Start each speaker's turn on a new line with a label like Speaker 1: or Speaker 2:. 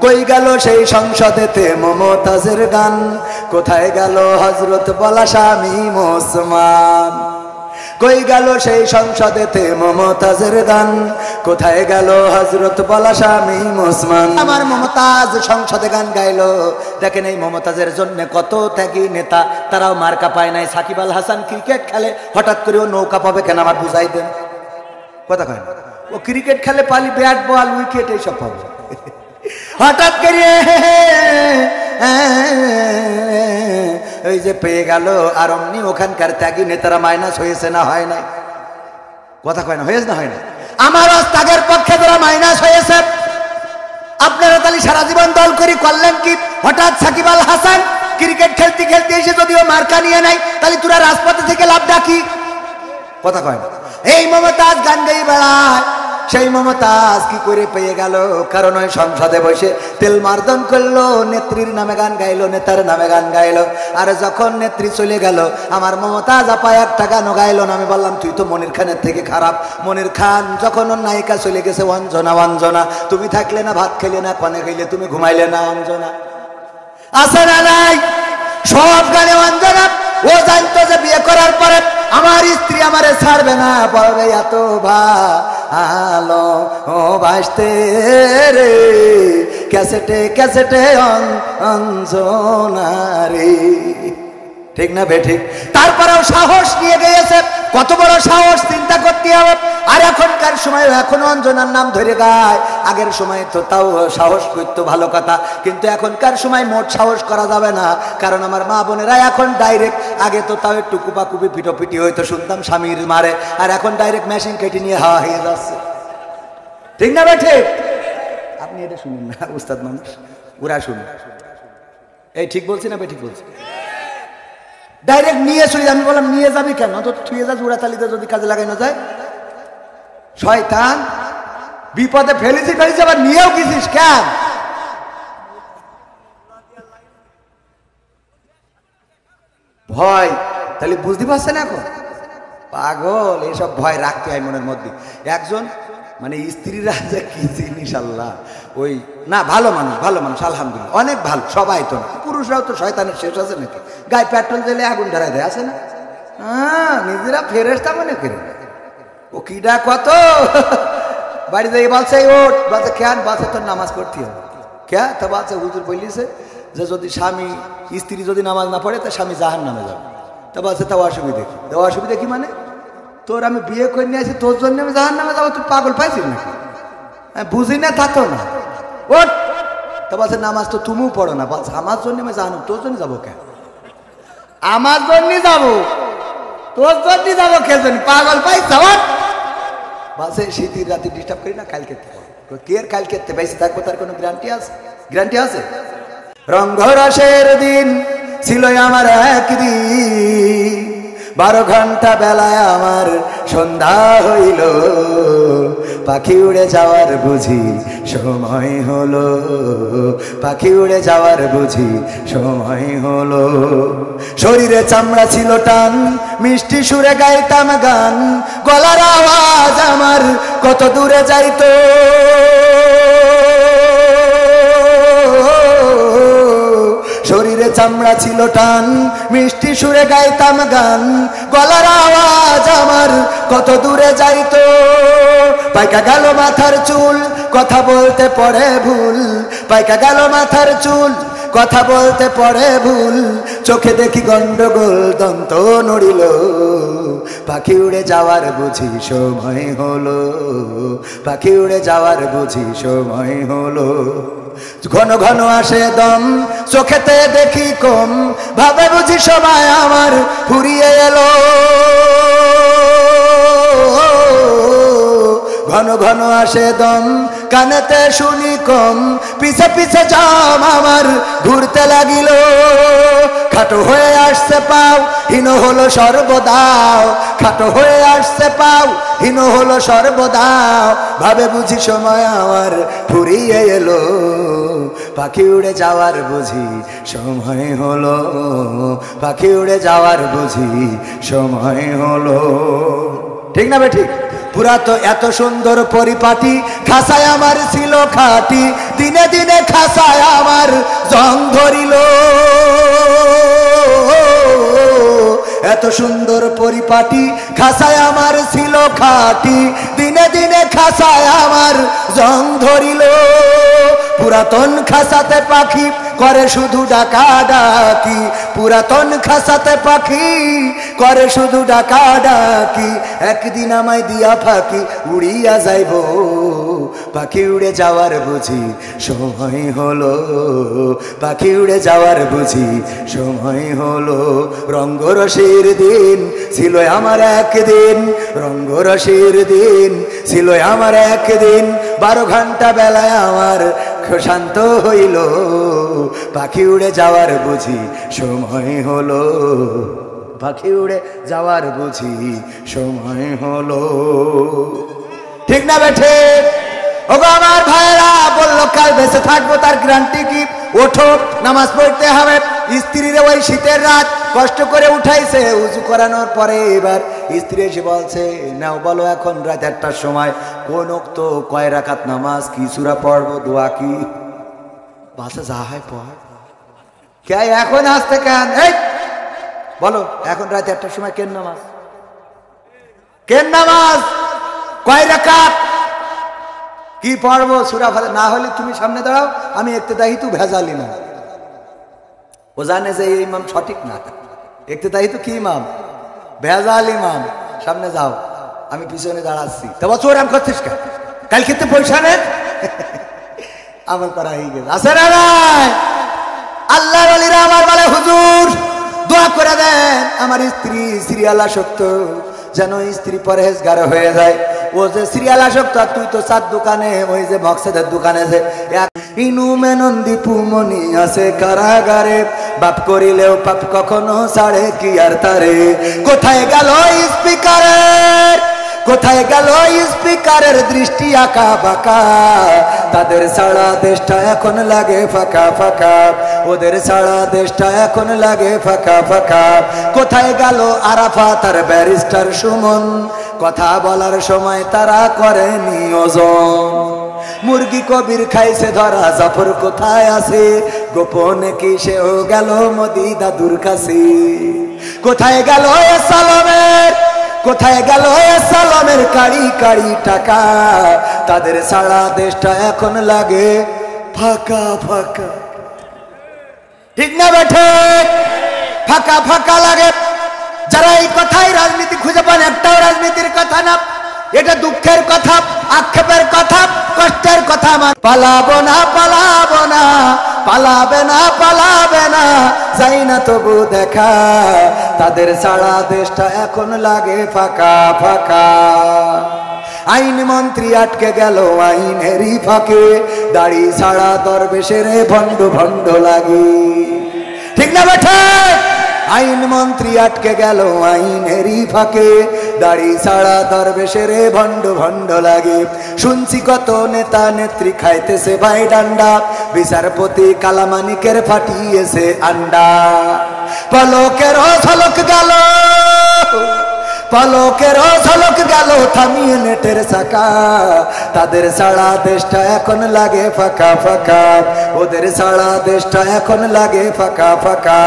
Speaker 1: কই গেল সেই সংসদেতে মমতাজের গান, কোথায় গেল হযরত বলা শামীম ওসমান। কই গেল সেই সংসদেতে মমতাজের গান, কোথায় গেল হযরত বলা শামীম ওসমান। আমার মমতাজ সংসদে গান গাইলো। দেখেন এই মমতাজের জন্য কত ত্যাগী নেতা, তারাও মার্কা পায় নাই। সাকিব আল হাসান ক্রিকেট খেলে, হঠাৎ করে ও নৌকা পাবে কেন আমার বুঝাই দেন। কথা কয় ও ক্রিকেট খেলে পালি ব্যাট বল উইকেট এইসব পাবে, হঠাৎ করে ওই যে পেয়ে গেল। আর অমনি ওখানকার ত্যাগী নেতারা মাইনাস হয়েছে না হয় নাই? কথা কয় না হয়েছে না হয় না? আমার ত্যাগের পক্ষে যারা মাইনাস হয়েছে, আপনারা তাহলে সারা জীবন দল করি করলেন কি? হঠাৎ সাকিব আল হাসান ক্রিকেট খেলতে খেলতে এসে যদিও মার্কা নিয়ে নাই, তাহলে তোরা রাজপথে থেকে লাভ ডাকি। কথা কয় না? এই মমতাজ গান গাই বেড়ায়, সেই মমতাজ কি করে পেয়ে গেল? কারণ ওই সংসদে বসে তেল মার্দন করলো, নেত্রীর নামে গান গাইলো, নেতার নামে গান গাইলো। আর যখন নেত্রী চলে গেল, আমার মমতাজ আপা একটা গানও গাইলো না। আমি বললাম তুই তো মনির খানের থেকে খারাপ। মনির খান যখন ওর নায়িকা চলে গেছে, অঞ্জনা অঞ্জনা তুমি থাকলে না ভাত খেলে না, কনে গেলে তুমি ঘুমাইলে না, অঞ্জনা আছে না নাই? সব গানে অঞ্জনা। ও জানতো যে বিয়ে করার পরে আমার স্ত্রী আমারে ছাড়বে না, বলবে এত ভালো ও বাসতে রে, ক্যাসেটে ক্যাসেটে অঞ্জনা রে। ঠিক না বেঠিক? তারপরেও সাহস নিয়ে গিয়েছে। কত বড় সাহস চিন্তা করতে হবে। আর এখনকার সময় এখন অঞ্জনার নাম ধরে গায়, আগের সময় তো তাও সাহস করতো, ভালো কথা। কিন্তু এখনকার সময় মোট সাহস করা যাবে না, কারণ আমার মা বোনেরা এখন ডাইরেক্ট, আগে তো তাও একটু কুপাকুপি পিটোপিটি হয়তো শুনতাম স্বামীর মারে, আর এখন ডাইরেক্ট মেশিন কেটে নিয়ে হাওয়া হয়ে যাচ্ছে। ঠিক না বেঠিক? আপনি এটা শুনুন না, উস্তাদ মানুষ, ওরা শুনুন। এই ঠিক বলছি না বেঠিক বলছি? ডাইরেক্ট নিয়ে চলে। আমি বললাম নিয়ে যাবি কেন? তো থুয়ে যা জোড়াতালিতে যদি কাজে লাগানো যায়। শয়তান, বিপদে ফেলেছি আবার নিয়েও গেছিস কেন? ভয়, তাহলে বুঝতে পারছেন এখন? পাগল, এসব ভয় রাখতে হয় মনের মধ্যে। একজন মানে স্ত্রীরা যে কি জিনিস আল্লাহ, ওই না ভালো মানুষ, ভালো মানুষ আলহামদুলিল্লাহ, অনেক ভালো, সবাই তো না। পুরুষরাও তো শয়তানের শেষ আছে নাকি? গায়ে পেট্রোল দিলে আগুন ধরাই দেয়, আছে না? হ্যাঁ, নিজেরা ফেরেশতা মনে করে। ও কিডা কত বাড়ি যাই বলছে ওট, বলছে কেন? বলছে তোর নামাজ পড়তে হবে। কে? তা বলছে হুজুর বলিছে যে যদি স্বামী স্ত্রী যদি নামাজ না পড়ে তা স্বামী জাহান নামে যাবে। তা বলছে তা অসুবিধা কি? তা অসুবিধা কি মানে? তোর আমি বিয়ে করে নিয়ে আসি, তোর জন্য আমি জাহান নামে যাবো? তুই পাগল পাইছিস নাকি? বুঝি না তা তো না। ওট, তা বলছে নামাজ তো তুমিও পড়ো না। বলছে আমার জন্য আমি জানো, তোর জন্য যাবো কেন? আমার জন্য যাবো, তোর জন্য যাবো কে জন্য? পাগল পাইছ? বলছে শীতের রাতে ডিস্টার্ব করি না, কালকে কে কালকে বেশি থাকবো তার কোনো গ্যারান্টি আছে? গ্যারান্টি আছে? রঙ্গরসের দিন ছিল আমার একদিন, 12 ঘন্টা বেলায় আমার সন্ধ্যা হইল, পাখি উড়ে যাওয়ার বুঝি সময় হলো, পাখি উড়ে যাওয়ার বুঝি সময় হলো। শরীরে চামড়া ছিল টান, মিষ্টি সুরে গাইতাম গান, গলার আওয়াজ আমার কত দূরে যাইতো। শরীরে চামড়া ছিল টান, মিষ্টি সুরে গাইতাম গান, গলার আওয়াজ আমার কত দূরে যাইতো। পাইকা গেল মাথার চুল, কথা বলতে পড়ে ভুল, পাইকা গেল মাথার চুল, কথা বলতে পড়ে ভুল, চোখে দেখি গন্ডগোল, দন্ত নড়িল, পাখি উড়ে যাওয়ার বুঝি সময় হলো, পাখি উড়ে যাওয়ার বুঝি সময় হলো। ঘন ঘন আসে দম, চোখেতে দেখি কম, ভাবে বুঝি সময় আমার ফুরিয়ে এলো। ঘন ঘন আসে দম, কানেতে শুনি কম, পিছে পিছে জাম আমার ঘুরতে লাগিল। খাটো হয়ে আসছে পাও, হীন হলো সর্বদাও, খাটো হয়ে আসছে পাও, হীন হলো সর্বদাও, ভাবে বুঝি সময় আমার ফুরিয়ে এলো, পাখি উড়ে যাওয়ার বুঝি সময় হলো, পাখি উড়ে যাওয়ার বুঝি সময় হলো। ঠিক না বে ঠিক? পুরাতো এত সুন্দর পরিপাটি খাসায় আমার ছিল খাটি দিনে দিনে খাসায় আমার জং ধরিল এত সুন্দর পরিপাটি খাসায় আমার ছিল খাটি দিনে দিনে খাসায় আমার জং ধরিল পুরাতন খাসাতে পাখি করে শুধু ডাকাডাকি পুরাতন খাসাতে পাখি করে শুধু ডাকাডাকি একদিন আমায় দিয়া ফাঁকি উড়িয়া যাইব পাখি উড়ে যাওয়ার বুঝি সময় হলো পাখি উড়ে যাওয়ার বুঝি সময় হলো রঙ্গরসের দিন ছিল আমার একদিন রঙ্গরসের দিন ছিল আমার একদিন 12 ঘন্টা বেলায় আমার শান্ত হইল পাখি উড়ে যাওয়ার বুঝি সময় হলো পাখি উড়ে যাওয়ার বুঝি সময় হলো ঠিক না বেঠে ওগো আমার ভাইরা বললো কাল বেঁচে থাকবো তার গ্যারান্টি কি ওঠো নামাজ পড়তে হবে স্ত্রীর ওই শীতের রাত কষ্ট করে উঠাইছে উজু করানোর পরে এবার স্ত্রী এসে বলছে নাও বলো এখন রাত 1টার সময় কোন ওক্ত কয় রাকাত নামাজ কি সূরা পড়বো দোয়া কি বাসা যা হয় পড় কে এখন আসতে কেন এই বলো এখন রাত 1টার সময় কেন নামাজ কয় রাকাত কি পড়বো সূরা ফাতিহা না হলে তুমি সামনে দাঁড়াও আমি ইক্তেদাহি তো ভেজালি না ও জানে যে এই ইমাম সঠিক না ইক্তেদাহি তো কি ইমাম ভেজাল ইমাম সামনে যাও আমি পিছনে দাঁড়াচ্ছি তো বছর আম করছিস কেন কাল খেতে পয়সা নেই আমল করা হয়ে গেছে আছে না নাই আল্লাহর ওলিরা আমার বলে হুজুর দোয়া করে দেন আমার স্ত্রী সিরিয়াল আসক্ত যেন স্ত্রী পরহেজগার হয়ে যায় ও যে সিরিয়াল আসক্ত তুই তো চার দোকানে ওই যে মকসেদের দোকানে যে ইনু মেনন্দি পুমনি আছে কারাগারে বাপ করিলেও পাপ কখনো ছাড়ে কি আর তারে কোথায় গেল স্পিকারের কোথায় গেল স্পিকারের দৃষ্টি আঁকা বাঁকা তাদের সারা দেশটা এখন লাগে ফাঁকা ফাঁকা ওদের সারা দেশটা এখন লাগে ফাঁকা ফাঁকা কোথায় গেল আরাফাত আর ব্যারিস্টার সুমন কথা বলার সময় তারা করে নিয়োজন মুরগি কবির খাইছে ধরা জাফর কোথায় আছে গোপনে কি সেও গেল মোদি দাদুর কাছে কোথায় গেল সালামের কোথায় গেল সালামের কাড়ি কাড়ি টাকা তাদের সারা দেশটা এখন লাগে ফাঁকা ফাঁকা ঠিক না বেঠে ফাঁকা ফাঁকা লাগে যারা এই কথাই রাজনীতি খুঁজে পান একটাও রাজনীতির কথা না এটা দুঃখের কথা আক্ষেপের কথা কষ্টের কথা পালাবো না পালাবো না পালাবে না পালাবে না যাই না তবু দেখা তাদের সারা দেশটা এখন লাগে ফাঁকা ফাঁকা আইন মন্ত্রী আটকে গেল আইনেরই ফাঁকে দাড়ি ছাড়া দরবেশের ভণ্ড ভণ্ড লাগে ঠিক না বেঠে আইন মন্ত্রী আটকে গেল আইনেরই ফাঁকে দাড়ি ছাড়া দরবেশের ভণ্ড ভণ্ড লাগে শুনছি কত নেতা নেত্রী খাইতেছে ভাই ডান্ডা বিচারপতি কালামানিকের ফাটিয়েছে আন্ডা পলকের ঝলক গেল পলকের ঝলক গেল থামিয়ে নেটের চাকা তাদের সারা দেশটা এখন লাগে ফাঁকা ফাঁকা ওদের সারা দেশটা এখন লাগে ফাঁকা ফাঁকা